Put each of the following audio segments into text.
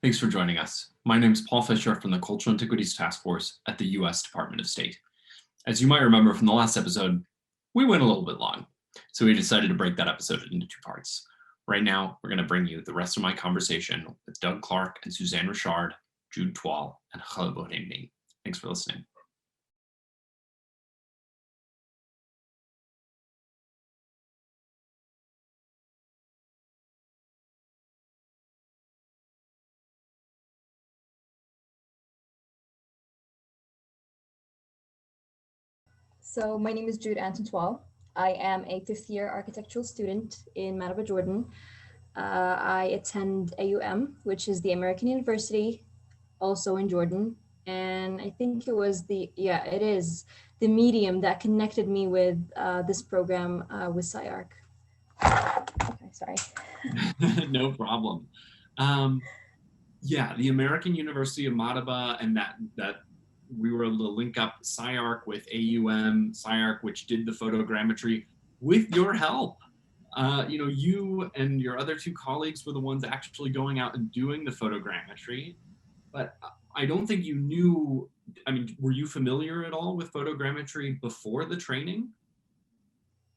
Thanks for joining us. My name is Paul Fisher from the Cultural Antiquities Task Force at the U.S. Department of State. As you might remember from the last episode, we went a little bit long, so we decided to break that episode into two parts. Right now, we're going to bring you the rest of my conversation with Doug Clark and Suzanne Richard, Jude Twal, and Ghaleb Oweimrin. Thanks for listening. So my name is Jude Twal. I am a fifth-year architectural student in Madaba, Jordan. I attend AUM, which is the American University, also in Jordan. And I think it was it is the medium that connected me with this program with SciArc. Okay, sorry. No problem. Yeah, the American University of Madaba, and that we were able to link up SciArc with AUM, SciArc, which did the photogrammetry with your help. You and your other two colleagues were the ones actually going out and doing the photogrammetry, but I don't think you knew, were you familiar at all with photogrammetry before the training?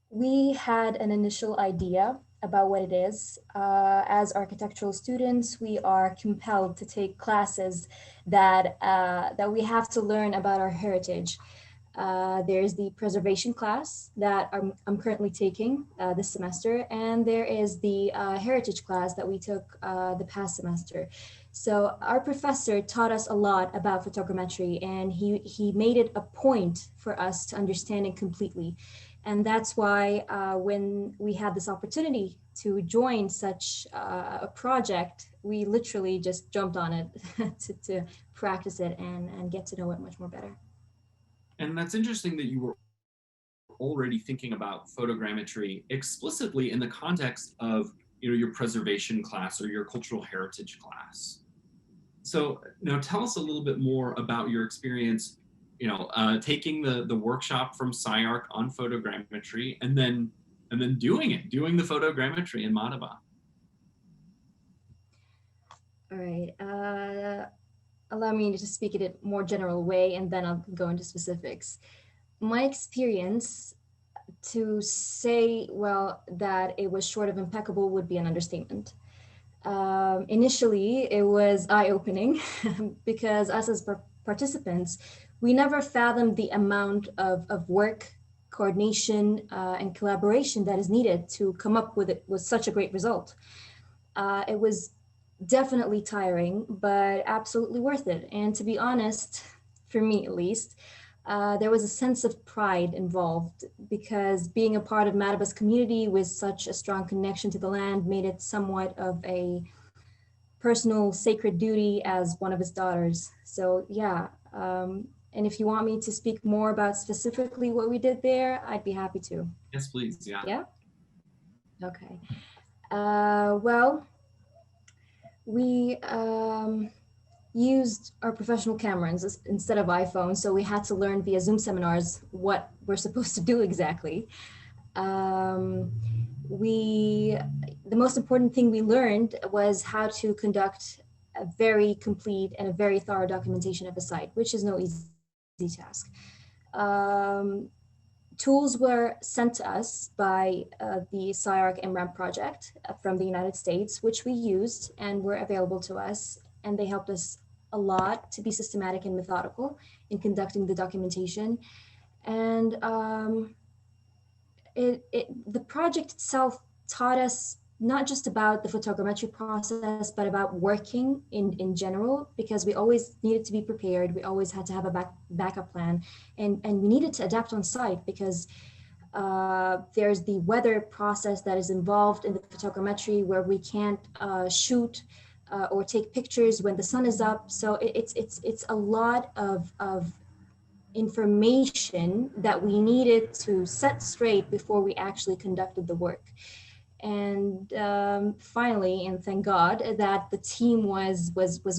We had an initial idea about what it is. As architectural students, we are compelled to take classes that we have to learn about our heritage. There's the preservation class that I'm currently taking this semester, and there is the heritage class that we took the past semester. So our professor taught us a lot about photogrammetry, and he made it a point for us to understand it completely. And that's why when we had this opportunity to join such a project, we literally just jumped on it to practice it and get to know it much more better. And that's interesting that you were already thinking about photogrammetry explicitly in the context of your preservation class or your cultural heritage class. So now tell us a little bit more about your experience taking the workshop from SciArc on photogrammetry and then doing the photogrammetry in Madaba. All right. Allow me to speak in a more general way, and then I'll go into specifics. My experience, to say, well, that it was short of impeccable would be an understatement. Initially, it was eye-opening because us as participants, we never fathomed the amount of work, coordination, and collaboration that is needed to come up with such a great result. It was definitely tiring, but absolutely worth it. And to be honest, for me at least, there was a sense of pride involved because being a part of Madaba's community with such a strong connection to the land made it somewhat of a personal sacred duty as one of his daughters. So yeah, and if you want me to speak more about specifically what we did there, I'd be happy to. Yes, please. Yeah. Yeah? Okay. Well, we used our professional cameras instead of iPhones, so we had to learn via Zoom seminars what we're supposed to do exactly. The most important thing we learned was how to conduct a very complete and a very thorough documentation of a site, which is no easy task. Tools were sent to us by the SciArc MRAMP project from the United States, which we used and were available to us, and they helped us a lot to be systematic and methodical in conducting the documentation. And the project itself taught us not just about the photogrammetry process, but about working in general, because we always needed to be prepared. We always had to have a backup plan, and we needed to adapt on site because there's the weather process that is involved in the photogrammetry where we can't shoot or take pictures when the sun is up. So it's a lot of information that we needed to set straight before we actually conducted the work. And finally, and thank God that the team was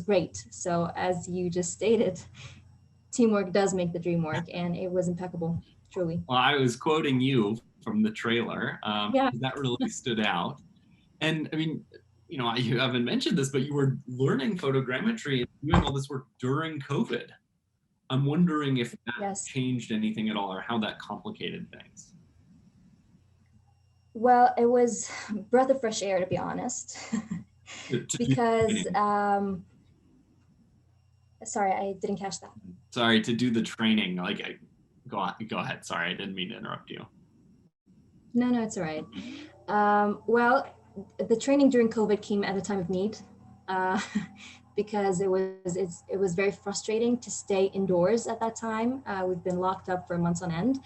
great. So as you just stated, teamwork does make the dream work, and it was impeccable, truly. Well, I was quoting you from the trailer. Yeah. That really stood out. And I mean, you haven't mentioned this, but you were learning photogrammetry and doing all this work during COVID. I'm wondering if that Yes. changed anything at all or how that complicated things. Well, it was a breath of fresh air, to be honest, To do because, training. sorry, I didn't catch that. Sorry, to do the training. Go ahead. Sorry, I didn't mean to interrupt you. No, it's all right. Well, the training during COVID came at a time of need, uh, because it was very frustrating to stay indoors at that time. We've been locked up for months on end.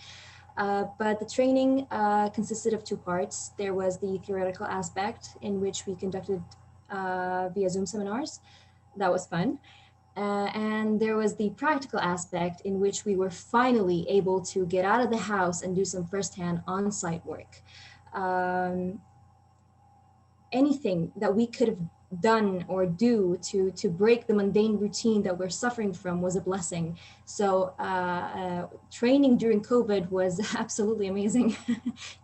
But the training consisted of two parts. There was the theoretical aspect, in which we conducted via Zoom seminars. That was fun. And there was the practical aspect, in which we were finally able to get out of the house and do some firsthand on-site work. Um, Anything that we could have done or do to break the mundane routine that we're suffering from was a blessing. So training during COVID was absolutely amazing.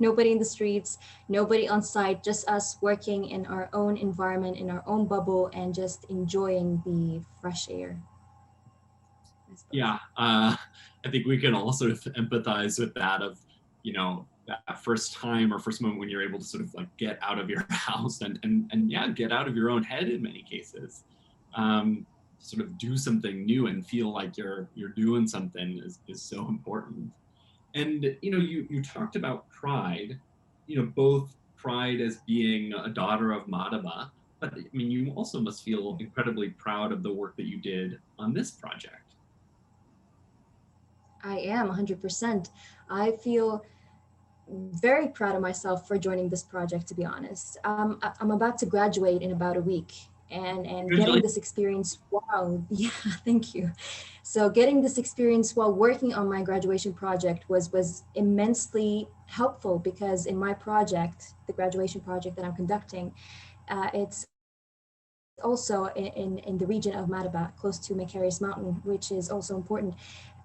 Nobody in the streets, nobody on site, just us working in our own environment, in our own bubble, and just enjoying the fresh air. Yeah, I think we can all sort of empathize with that of, that first time or first moment when you're able to sort of like get out of your house and yeah, get out of your own head in many cases. Sort of do something new and feel like you're doing something is so important. And you talked about pride, both pride as being a daughter of Madaba, but I mean you also must feel incredibly proud of the work that you did on this project. I am 100%. I feel very proud of myself for joining this project, to be honest. I'm about to graduate in about a week, and getting Congratulations. this experience, wow, yeah, thank you. So getting this experience while working on my graduation project was immensely helpful, because in my project, the graduation project that I'm conducting, it's also in the region of Madaba, close to Macarius Mountain, which is also important.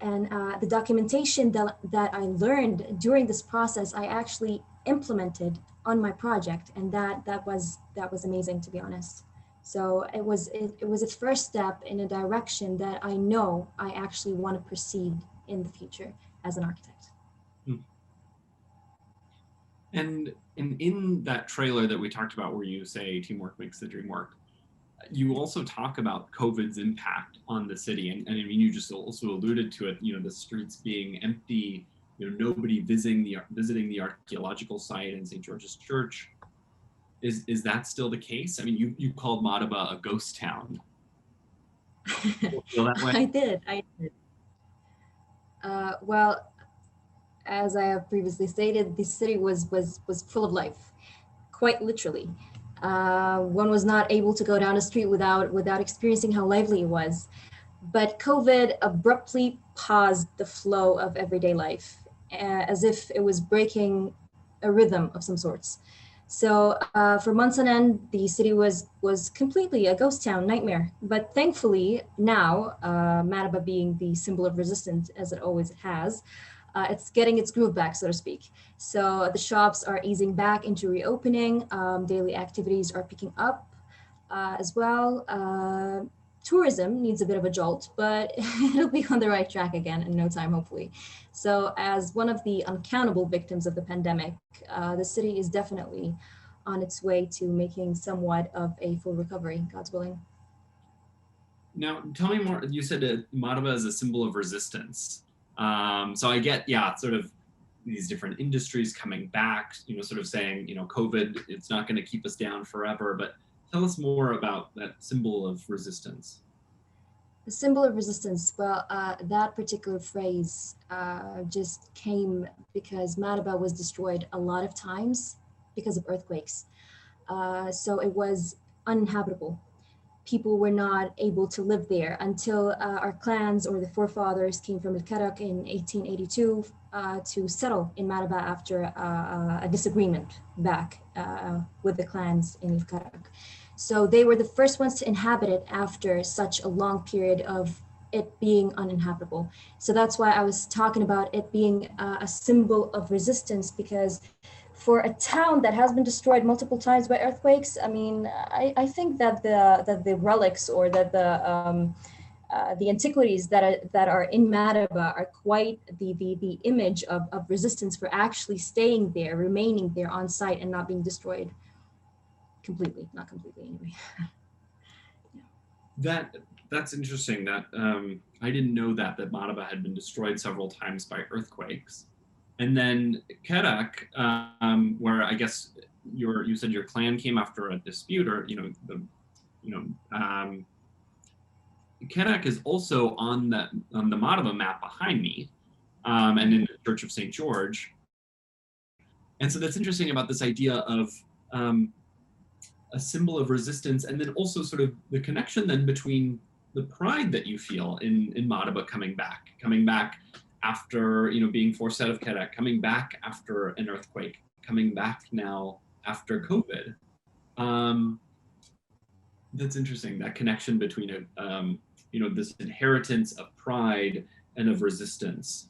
And the documentation that I learned during this process, I actually implemented on my project, and that was amazing, to be honest. So it was a first step in a direction that I know I actually want to proceed in the future as an architect. And in that trailer that we talked about where you say teamwork makes the dream work, you also talk about COVID's impact on the city. And I mean, you just also alluded to it, the streets being empty, nobody visiting the archaeological site in St. George's Church. Is that still the case? I mean, you called Madaba a ghost town. Feel that way? I did. Well, as I have previously stated, the city was full of life, quite literally. One was not able to go down the street without experiencing how lively it was. But COVID abruptly paused the flow of everyday life, as if it was breaking a rhythm of some sorts. So for months on end, the city was completely a ghost town nightmare. But thankfully now, Madaba being the symbol of resistance as it always has, it's getting its groove back, so to speak. So the shops are easing back into reopening. Daily activities are picking up as well. Tourism needs a bit of a jolt, but it'll be on the right track again in no time, hopefully. So, as one of the uncountable victims of the pandemic, the city is definitely on its way to making somewhat of a full recovery, God's willing. Now, tell me more. You said Madaba is a symbol of resistance. So I get, yeah, sort of these different industries coming back, sort of saying, COVID, it's not going to keep us down forever. But tell us more about that symbol of resistance. The symbol of resistance, well, that particular phrase just came because Madaba was destroyed a lot of times because of earthquakes. So it was uninhabitable. People were not able to live there until our clans or the forefathers came from Al-Karak in 1882 to settle in Madaba after a disagreement back with the clans in Al-Karak. So they were the first ones to inhabit it after such a long period of it being uninhabitable. So that's why I was talking about it being a symbol of resistance, because for a town that has been destroyed multiple times by earthquakes, I mean, I think that the relics or that the antiquities that are in Madaba are quite the image of resistance for actually staying there, remaining there on site, and not being destroyed completely, not completely anyway. That's interesting. That I didn't know that Madaba had been destroyed several times by earthquakes, and then Kerak, where I guess you said your clan came after a dispute, or Kerak is also on the Madaba map behind me, and in the Church of St. George, and so that's interesting about this idea of a symbol of resistance, and then also sort of the connection then between the pride that you feel in Madaba coming back after being forced out of Kerak, coming back after an earthquake, coming back now after COVID. That's interesting, that connection between this inheritance of pride and of resistance.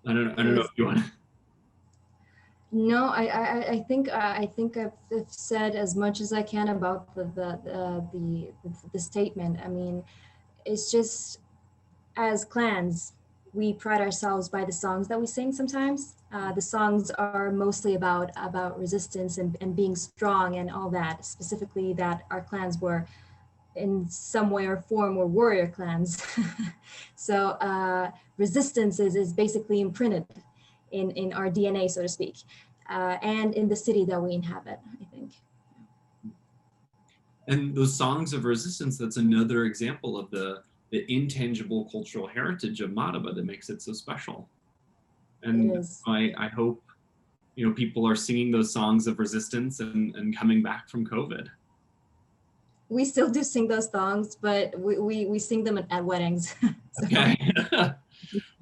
I don't know if you want to. No, I think I've said as much as I can about the statement. I mean, it's just, as clans, we pride ourselves by the songs that we sing sometimes. The songs are mostly about resistance and being strong and all that, specifically that our clans were in some way or form were warrior clans. So resistance is basically imprinted in our DNA, so to speak, and in the city that we inhabit, I think. And those songs of resistance, that's another example of the intangible cultural heritage of Madaba that makes it so special. And I hope people are singing those songs of resistance and coming back from COVID. We still do sing those songs, but we sing them at weddings. So. Okay.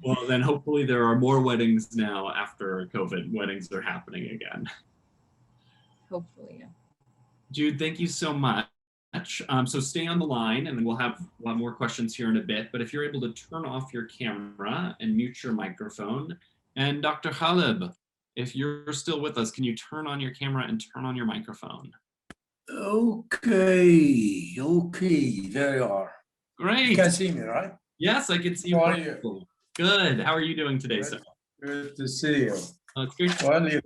Well, then hopefully there are more weddings now after COVID. Weddings are happening again. Hopefully, yeah. Jude, thank you so much. So stay on the line, and then we'll have a lot more questions here in a bit. But if you're able to turn off your camera and mute your microphone. And Dr. Ghaleb, if you're still with us, can you turn on your camera and turn on your microphone? Okay, there you are. Great. You can see me, right? Yes, I can see you. How are you? Good. How are you doing today, sir? Good to see you. It's great. Well, you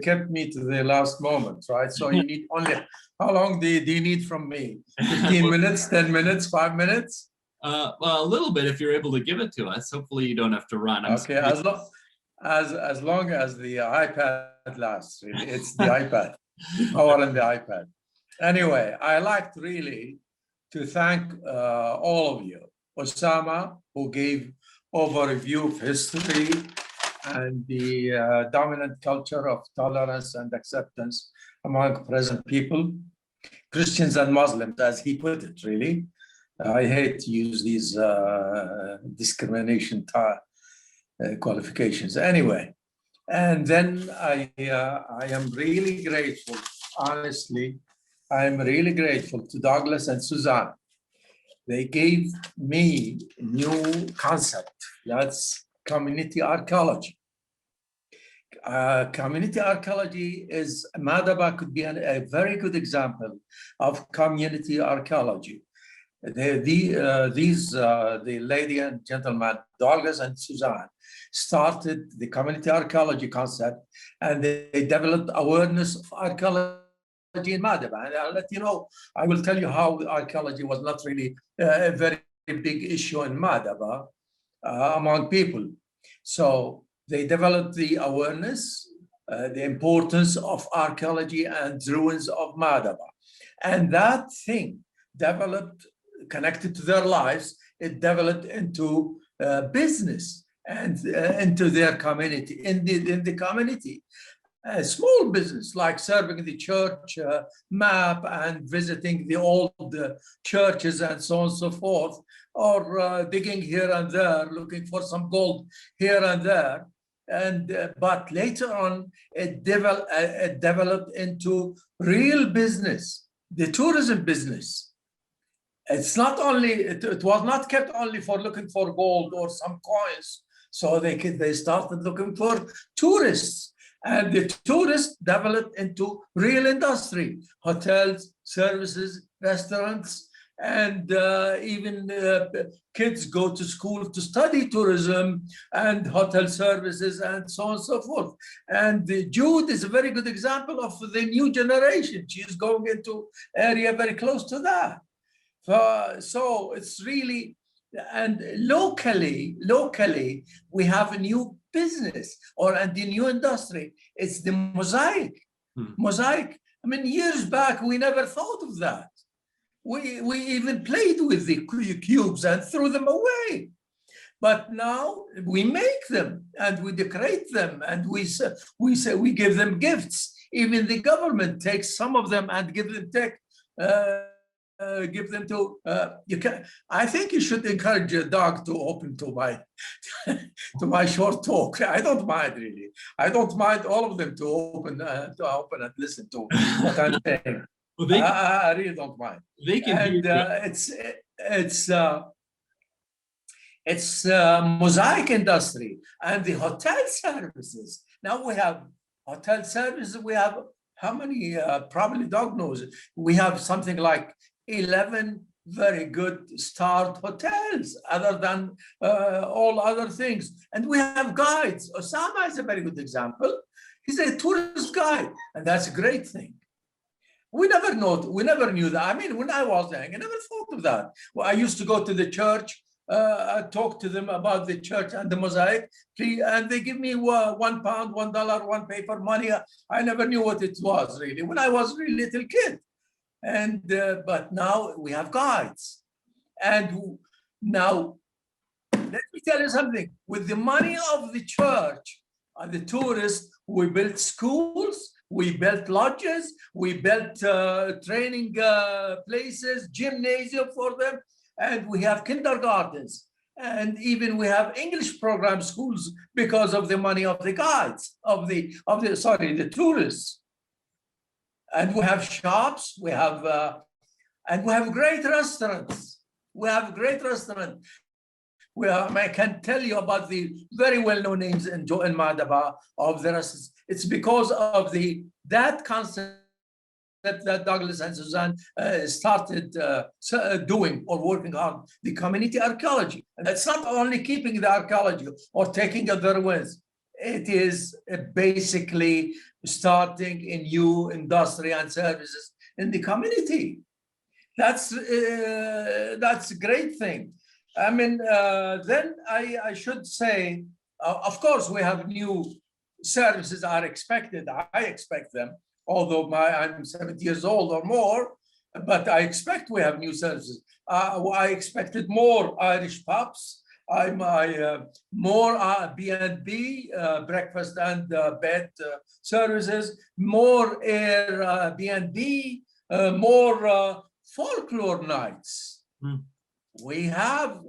kept me to the last moment, right? So you need only, how long do you need from me? 15 minutes, 10 minutes, 5 minutes? Well, a little bit if you're able to give it to us. Hopefully you don't have to run. Okay, as long as the iPad lasts, really. It's the iPad, power on the iPad. Anyway, I liked really to thank all of you. Osama, who gave overview of history and the dominant culture of tolerance and acceptance among present people, Christians and Muslims, as he put it, really. I hate to use these discrimination qualifications. Anyway, and then I am really grateful, honestly, I'm really grateful to Douglas and Suzanne. They gave me a new concept, that's community archaeology. Community archaeology is, Madaba could be a very good example of community archaeology. The lady and gentleman, Douglas and Suzanne, started the community archaeology concept, and they developed awareness of archaeology in Madaba. And I'll let you know, I will tell you how archaeology was not really a very big issue in Madaba among people. So they developed the awareness, the importance of archaeology and ruins of Madaba. And that thing developed, connected to their lives, it developed into business and into their community, in the community. A small business like serving the church map and visiting the old churches and so on and so forth, or digging here and there, looking for some gold here and there. And but later on, it developed into real business, the tourism business. It's not only, it was not kept only for looking for gold or some coins. So they started looking for tourists. And the tourists developed into real industry, hotels, services, restaurants, and even kids go to school to study tourism and hotel services and so on and so forth. And Jude is a very good example of the new generation. She is going into area very close to that. So it's really, and locally, we have a new business and the new industry. It's the mosaic. Mosaic. I mean, years back, we never thought of that. We even played with the cubes and threw them away. But now we make them and we decorate them and we give them gifts. Even the government takes some of them and give them to I think you should encourage a dog to open to my short talk. I don't mind, really. I don't mind all of them to open and listen to what I'm saying. Well, I really don't mind. They can and it's mosaic industry and the hotel services. Now we have hotel services. We have how many? Probably dog knows. We have something like 11 very good starred hotels, other than all other things. And we have guides. Osama is a very good example. He's a tourist guide, and that's a great thing. We never knew that. I mean, when I was young, I never thought of that. Well, I used to go to the church, talk to them about the church and the mosaic, and they give me £1, $1, one paper money. I never knew what it was, really, when I was a really little kid. And but now we have guides. And now, let me tell you something. With the money of the church and the tourists, we built schools, we built lodges, we built training places, gymnasium for them, and we have kindergartens. And even we have English program schools because of the money of the guides, the tourists. And we have shops, and we have great restaurants. I can tell you about the very well-known names in Madaba of the restaurants. It's because of that concept that Douglas and Suzanne started doing or working on, the community archaeology. And it's not only keeping the archaeology or taking their wins. It is basically starting a new industry and services in the community. That's a great thing. I mean, then I should say, of course, we have new services are expected. I expect them, although I'm 70 years old or more, but I expect we have new services. I expected more Irish pubs. More B&B, breakfast and bed services, more Airbnb, more folklore nights. We are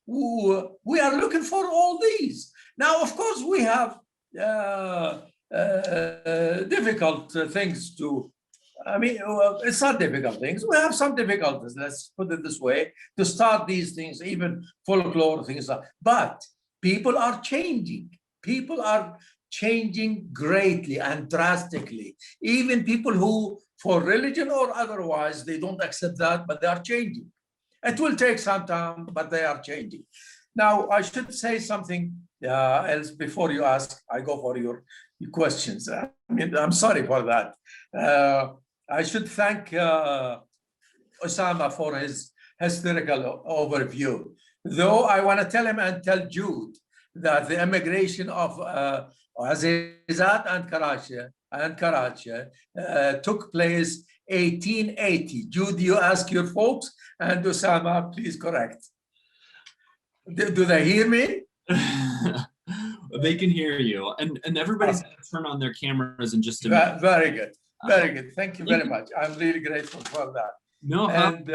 looking for all these. Now, of course, we have difficult things to. I mean, it's not difficult things. We have some difficulties, let's put it this way, to start these things, even folklore things. But people are changing. People are changing greatly and drastically. Even people who, for religion or otherwise, they don't accept that, but they are changing. It will take some time, but they are changing. Now, I should say something else before you ask. I go for your questions. I mean, I'm sorry for that. I should thank Osama for his historical overview. Though I want to tell him and tell Jude that the immigration of Azizat and Karachi took place 1880. Jude, you ask your folks, and Osama, please correct. Do they hear me? They can hear you, and everybody's going to turn on their cameras in just a minute. Very good. Very good. Thank you very much. I'm really grateful for that. No, and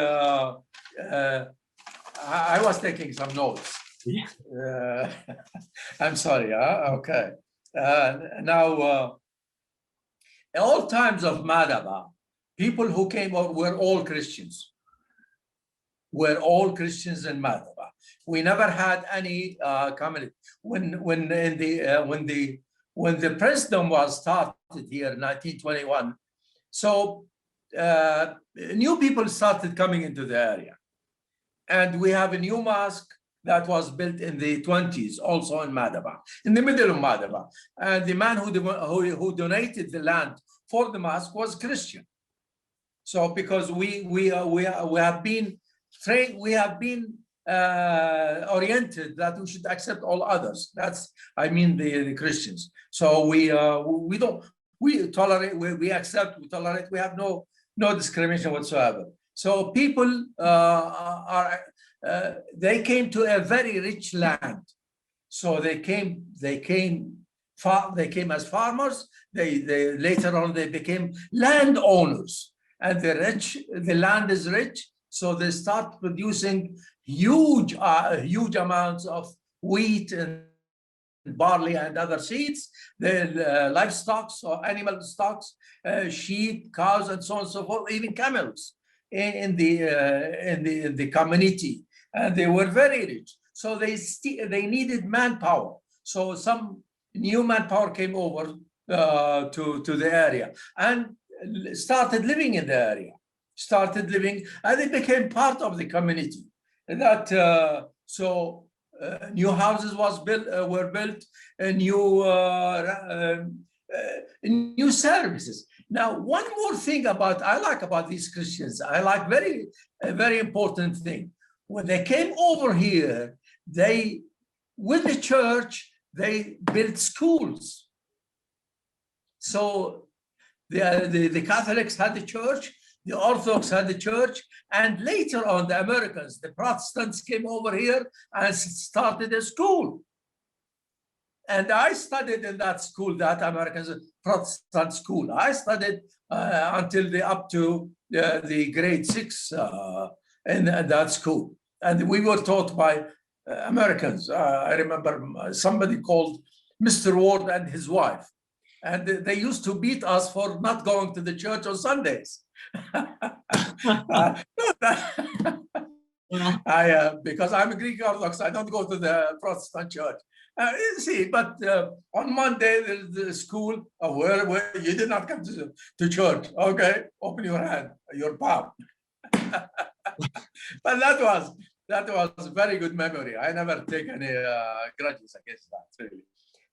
I was taking some notes. Yeah. I'm sorry. Okay. Now, in all times of Madaba, people who came out were all Christians. We're all Christians in Madaba. We never had any community. When when the Princeton was started here in 1921, so new people started coming into the area. And we have a new mosque that was built in the 20s, also in Madaba, in the middle of Madaba. And the man who donated the land for the mosque was Christian. So because we have been trained, we have been oriented that we should accept all others. That's, I mean, the Christians. So we tolerate, we accept, we tolerate. We have no discrimination whatsoever. So people they came to a very rich land. So they came as farmers. They later on they became landowners, and the land is rich. So they start producing huge amounts of wheat and barley and other seeds, the livestock or animal stocks, sheep, cows, and so on and so forth, even camels in the community, and they were very rich. So they needed manpower. So some new manpower came over to the area and started living in the area. And they became part of the community. That new houses were built, new services. Now, one more thing I like about these Christians, I like a very important thing. When they came over here, with the church, they built schools. So the Catholics had the church, the Orthodox had the church, and later on the Americans, the Protestants came over here and started a school. And I studied in that school, that American Protestant school. I studied until up to the grade 6 in that school. And we were taught by Americans. I remember somebody called Mr. Ward and his wife. And they used to beat us for not going to the church on Sundays. Because I'm a Greek Orthodox, I don't go to the Protestant church. You see, but on Monday, the school where you did not come to church. Okay, open your hand, your palm. But that was a very good memory. I never take any grudges against that, really.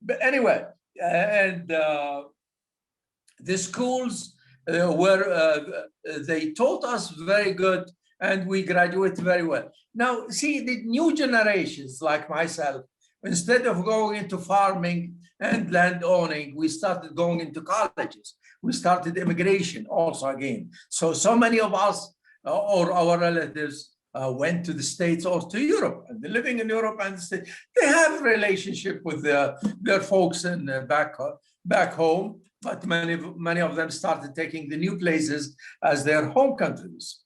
But anyway, and the schools they taught us very good, and we graduated very well. Now, see, the new generations like myself, instead of going into farming and land owning, we started going into colleges. We started immigration also again. So many of us or our relatives went to the States or to Europe, and they're living in Europe and the States. They have relationship with their folks in back home, but many of them started taking the new places as their home countries.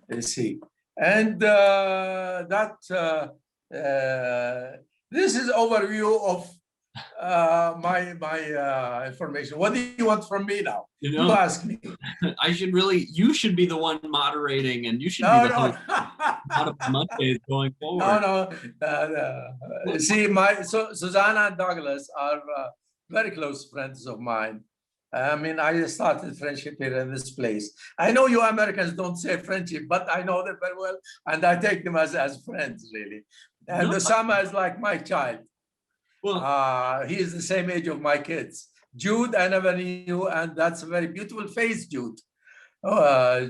You see, and this is overview of my information. What do you want from me now? You ask me. You should be the one moderating, and you should be the host of Mondays going forward. See, Susanna and Douglas are very close friends of mine. I mean, I started friendship here in this place. I know you Americans don't say friendship, but I know them very well, and I take them as friends, really. And Osama is like my child. Well, he is the same age of my kids. Jude, I never knew, and that's a very beautiful face, Jude.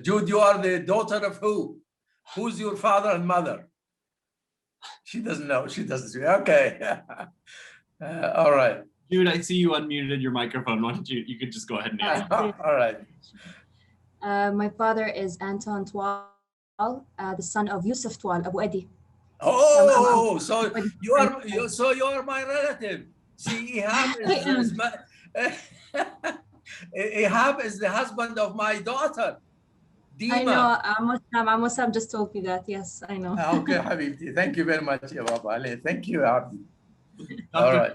Jude, you are the daughter of who? Who's your father and mother? She doesn't know. She doesn't. Okay. All right. Jude, I see you unmuted your microphone. Why don't you could just go ahead and answer. All right. My father is Anton Twal, the son of Yusuf Twal, Abu Adi. Oh, so you are my relative. See, Ihab is the husband of my daughter, Dima. I know. Musab just told me that. Yes, I know. Okay, Habibti. Thank you very much, Baba. Thank you, Abdi. All right.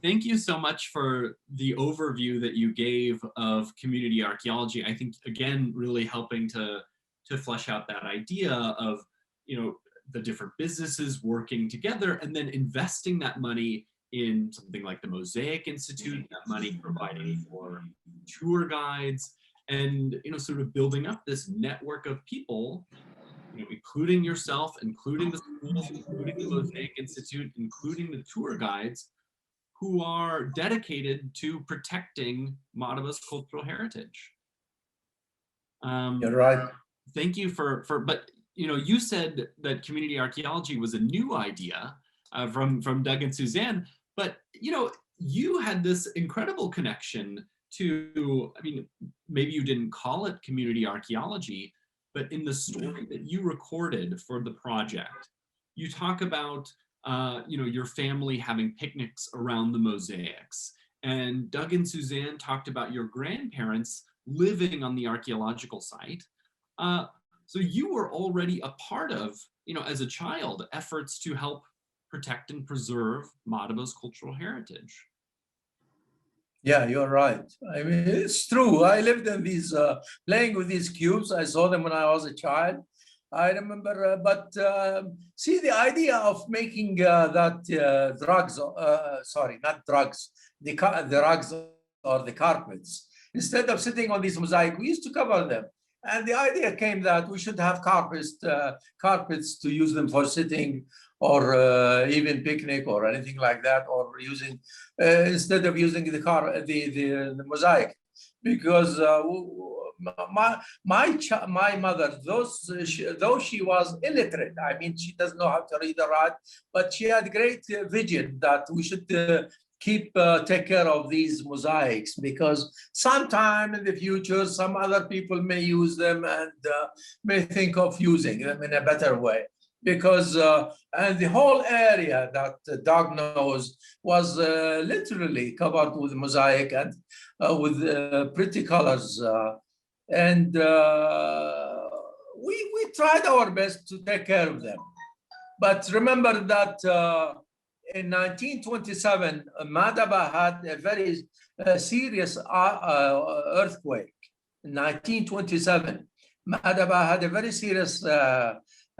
Thank you so much for the overview that you gave of community archaeology. I think, again, really helping to flesh out that idea of, the different businesses working together and then investing that money in something like the Mosaic Institute, that money providing for tour guides, and sort of building up this network of people, including yourself, including the schools, including the Mosaic Institute, including the tour guides, who are dedicated to protecting Madaba's cultural heritage. You're right. Thank you but you said that community archaeology was a new idea from Doug and Suzanne, but you had this incredible connection to, I mean, maybe you didn't call it community archaeology, but in the story that you recorded for the project, you talk about your family having picnics around the mosaics, and Doug and Suzanne talked about your grandparents living on the archaeological site. So you were already a part of, as a child, efforts to help protect and preserve Madaba's cultural heritage. Yeah, you're right. I mean, it's true. I lived in these, playing with these cubes. I saw them when I was a child. I remember, see, the idea of making that drugs, sorry, not drugs, the rugs or the carpets, instead of sitting on these mosaic, we used to cover them. And the idea came that we should have carpets to use them for sitting, or even picnic or anything like that, or using instead of using the mosaic, because my mother, though she was illiterate, I mean, she doesn't know how to read or write, but she had great vision that we should take care of these mosaics, because sometime in the future some other people may use them and may think of using them in a better way. Because and the whole area that Doug knows was literally covered with mosaic and with pretty colors, and we tried our best to take care of them. But remember that in 1927, Madaba had a very serious earthquake. In 1927, Madaba had a very serious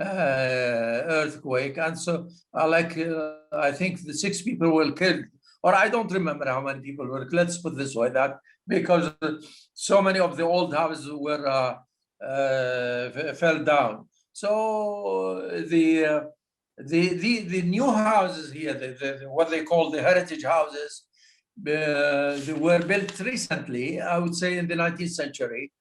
earthquake, and so I think the 6 people were killed, or I don't remember how many people were. Let's put this way, that because so many of the old houses were fell down. So the new houses here, what they call the heritage houses, they were built recently, I would say in the 19th century.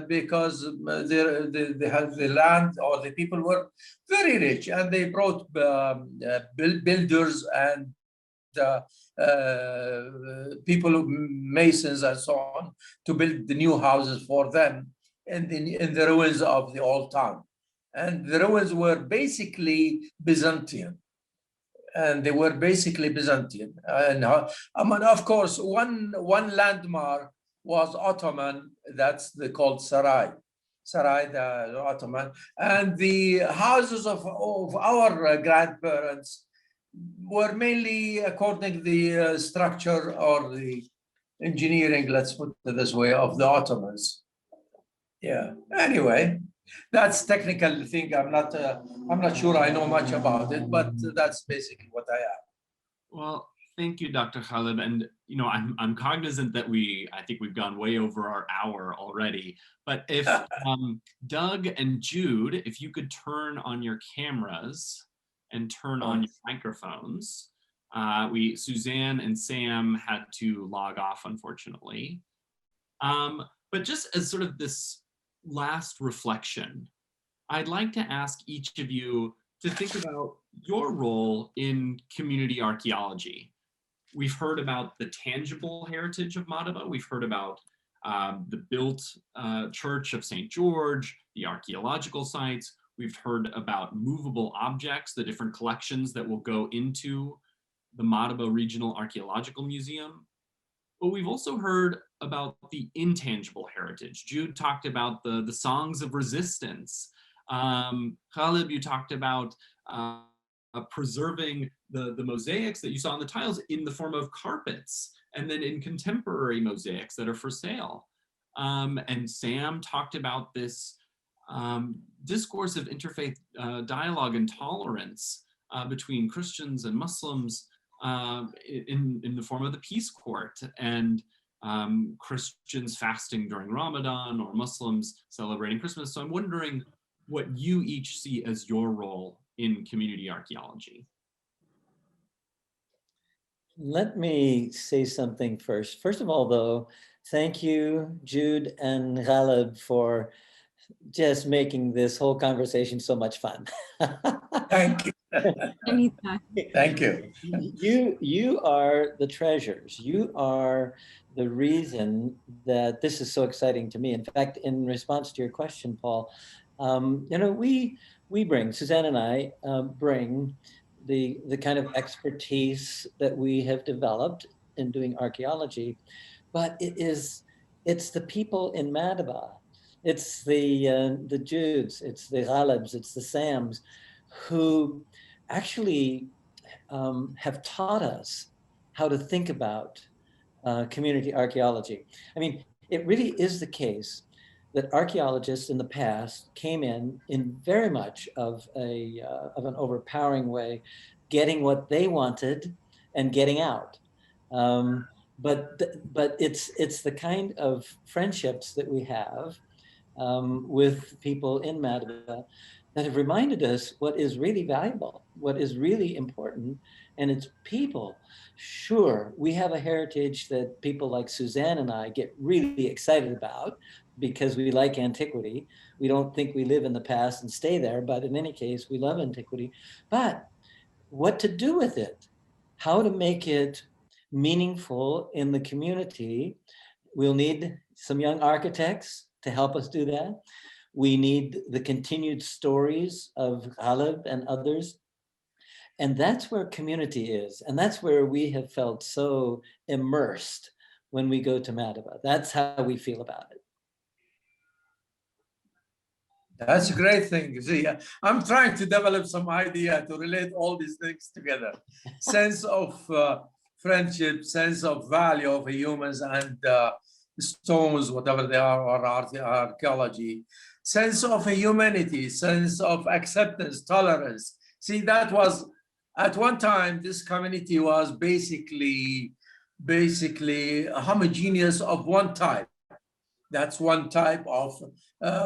Because they have the land, or the people were very rich, and they brought builders and people, masons and so on, to build the new houses for them in the ruins of the old town. And the ruins were basically Byzantine. And they were basically Byzantine. And I mean, of course, one landmark was Ottoman. That's called Sarai, the Ottoman. And the houses of our grandparents were mainly according to the structure or the engineering, let's put it this way, of the Ottomans. Yeah. Anyway, that's technical thing. I'm not sure I know much about it, but that's basically what I am. Well, thank you, Dr. Ghaleb. And I'm cognizant that I think we've gone way over our hour already. But if Doug and Jude, if you could turn on your cameras and turn on your microphones. Suzanne and Sam had to log off, unfortunately. But just as sort of this last reflection, I'd like to ask each of you to think about your role in community archaeology. We've heard about the tangible heritage of Madaba. We've heard about the built church of St. George, the archaeological sites. We've heard about movable objects, the different collections that will go into the Madaba Regional Archaeological Museum. But we've also heard about the intangible heritage. Jude talked about the songs of resistance. Ghaleb, you talked about preserving the mosaics that you saw on the tiles in the form of carpets, and then in contemporary mosaics that are for sale. And Sam talked about this discourse of interfaith dialogue and tolerance between Christians and Muslims in the form of the Peace Court, and Christians fasting during Ramadan, or Muslims celebrating Christmas. So I'm wondering what you each see as your role in community archaeology. Let me say something first. First of all, though, thank you, Jude and Ghaleb, for just making this whole conversation so much fun. Thank you. Anytime. Thank you. You are the treasures. You are the reason that this is so exciting to me. In fact, in response to your question, Paul, you know, we bring, Suzanne and I bring the kind of expertise that we have developed in doing archaeology, but it's the people in Madaba. It's the Judes, it's the Ghalebs, it's the Sams, who actually have taught us how to think about community archaeology. I mean, it really is the case that archaeologists in the past came in very much of an overpowering way, getting what they wanted and getting out. But it's the kind of friendships that we have with people in Madaba that have reminded us what is really valuable, what is really important, and it's people. Sure, we have a heritage that people like Suzanne and I get really excited about because we like antiquity. We don't think we live in the past and stay there, but in any case, we love antiquity. But what to do with it, how to make it meaningful in the community. We'll need some young architects to help us do that. We need the continued stories of Ghaleb and others. And that's where community is. And that's where we have felt so immersed when we go to Madaba. That's how we feel about it. That's a great thing. See, I'm trying to develop some idea to relate all these things together. Sense of friendship, sense of value of humans and stones, whatever they are, or archaeology, sense of humanity, sense of acceptance, tolerance. See, that was, at one time, this community was basically homogeneous of one type. That's one type of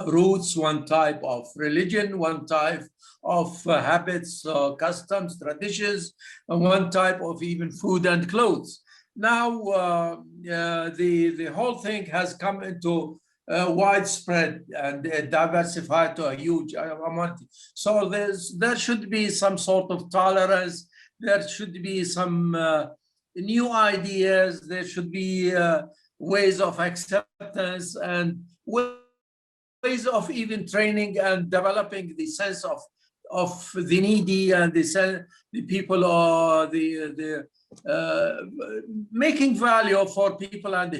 roots, one type of religion, one type of habits, customs, traditions, and one type of even food and clothes. Now, the whole thing has come into widespread and diversified to a huge amount. So there should be some sort of tolerance. There should be some new ideas. There should be ways of acceptance and ways of even training and developing the sense of the needy and the people, or the making value for people and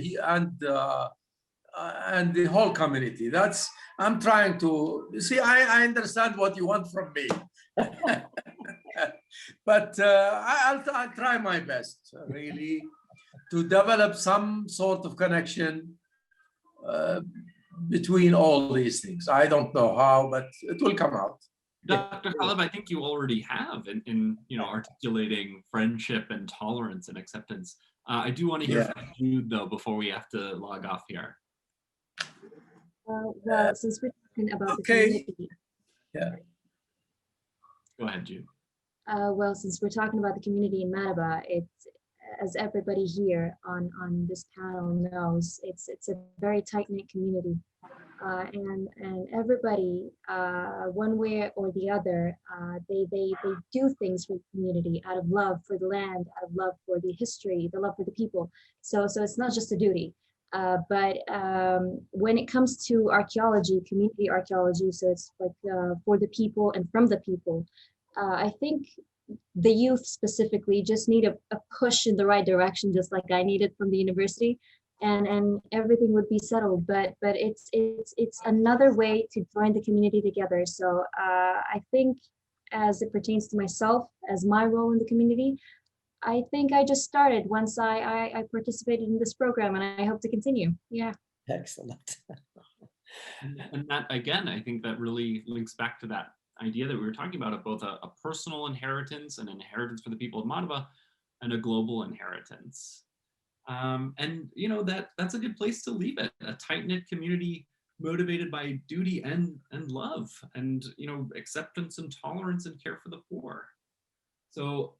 the whole community. That's, I'm trying to see. I understand what you want from me, but I'll try my best, really, to develop some sort of connection between all these things. I don't know how, but it will come out. Dr. Ghaleb, I think you already have in articulating friendship and tolerance and acceptance. I do want to hear from Jude, though, before we have to log off here. Well, since we're talking about the community. Go ahead, Jude. Well, since we're talking about the community in Madaba, it's, as everybody here on this panel knows, it's a very tight-knit community, and everybody, one way or the other, they do things for the community out of love for the land, out of love for the history, the love for the people. So it's not just a duty. But when it comes to archaeology, community archaeology, so it's like for the people and from the people, I think the youth specifically just need a push in the right direction, just like I needed from the university, and everything would be settled. But it's another way to join the community together. So I think, as it pertains to myself, as my role in the community, I think I just started once I participated in this program, and I hope to continue. Yeah. Excellent. And that, again, I think that really links back to that idea that we were talking about of both a personal inheritance and an inheritance for the people of Madaba, and a global inheritance. And that's a good place to leave it. A tight-knit community motivated by duty and love, and acceptance and tolerance and care for the poor. So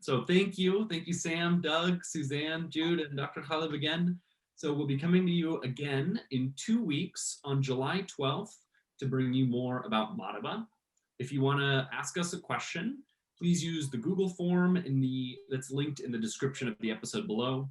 so thank you Sam, Doug, Suzanne, Jude, and Dr. Ghaleb again. So we'll be coming to you again in 2 weeks on July 12th to bring you more about Madaba. If you want to ask us a question, please use the Google form that's linked in the description of the episode below.